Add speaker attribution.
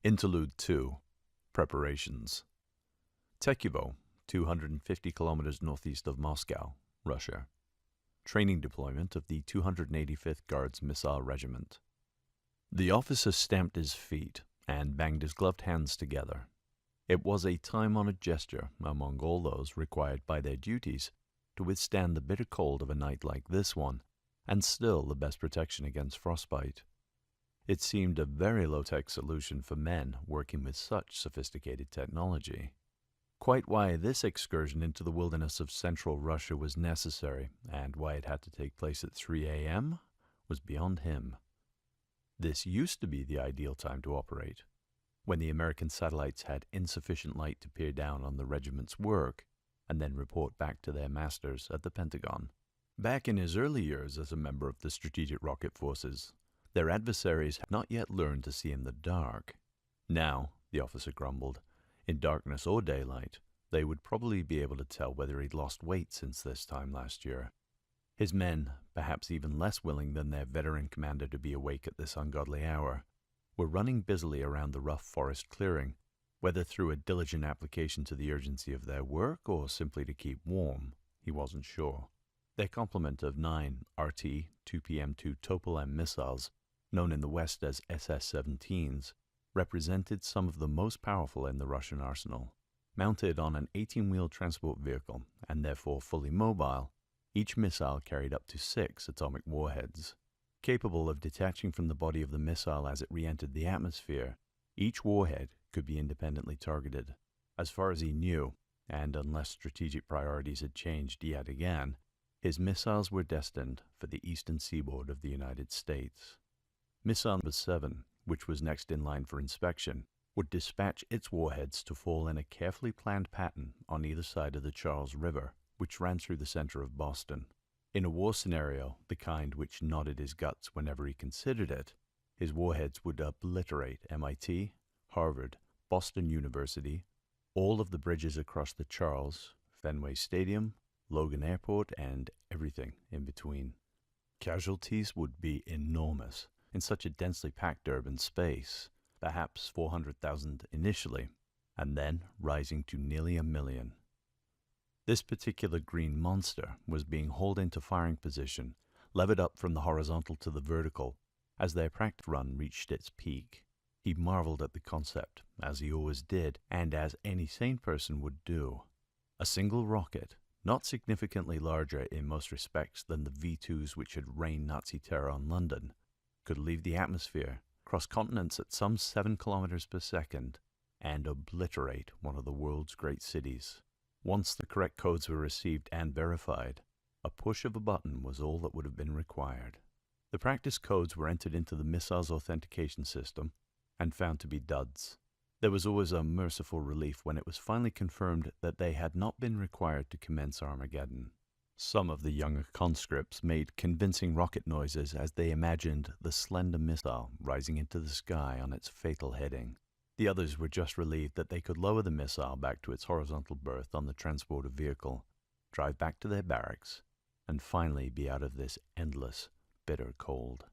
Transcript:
Speaker 1: Interlude 2. Preparations. Tekyvo, 250 kilometers northeast of Moscow, Russia. Training deployment of the 285th Guards Missile Regiment. The officer stamped his feet and banged his gloved hands together. It was a time-honored gesture among all those required by their duties to withstand the bitter cold of a night like this one, and still the best protection against frostbite. It seemed a very low-tech solution for men working with such sophisticated technology. Quite why this excursion into the wilderness of central Russia was necessary, and why it had to take place at 3 a.m., was beyond him. This used to be the ideal time to operate, when the American satellites had insufficient light to peer down on the regiment's work, and then report back to their masters at the Pentagon. Back in his early years as a member of the Strategic Rocket Forces, their adversaries had not yet learned to see in the dark. Now, the officer grumbled, in darkness or daylight, they would probably be able to tell whether he'd lost weight since this time last year. His men, perhaps even less willing than their veteran commander to be awake at this ungodly hour, were running busily around the rough forest clearing, whether through a diligent application to the urgency of their work or simply to keep warm, he wasn't sure. Their complement of 9 RT-2PM2 Topol-M missiles, known in the West as SS-17s, represented some of the most powerful in the Russian arsenal. Mounted on an 18-wheel transport vehicle, and therefore fully mobile, each missile carried up to 6 atomic warheads. Capable of detaching from the body of the missile as it re-entered the atmosphere, each warhead could be independently targeted. As far as he knew, and unless strategic priorities had changed yet again, his missiles were destined for the eastern seaboard of the United States. Missile number 7, which was next in line for inspection, would dispatch its warheads to fall in a carefully planned pattern on either side of the Charles River, which ran through the center of Boston. In a war scenario, the kind which knotted his guts whenever he considered it, his warheads would obliterate MIT, Harvard, Boston University, all of the bridges across the Charles, Fenway Stadium, Logan Airport, and everything in between. Casualties would be enormous in such a densely packed urban space, perhaps 400,000 initially, and then rising to nearly 1 million. This particular green monster was being hauled into firing position, levered up from the horizontal to the vertical, as their practice run reached its peak. He marveled at the concept, as he always did, and as any sane person would do. A single rocket, not significantly larger in most respects than the V-2s which had rained Nazi terror on London, could leave the atmosphere, cross continents at some 7 kilometers per second, and obliterate one of the world's great cities. Once the correct codes were received and verified, a push of a button was all that would have been required. The practice codes were entered into the missile's authentication system and found to be duds. There was always a merciful relief when it was finally confirmed that they had not been required to commence Armageddon. Some of the younger conscripts made convincing rocket noises as they imagined the slender missile rising into the sky on its fatal heading. The others were just relieved that they could lower the missile back to its horizontal berth on the transporter vehicle, drive back to their barracks, and finally be out of this endless, bitter cold.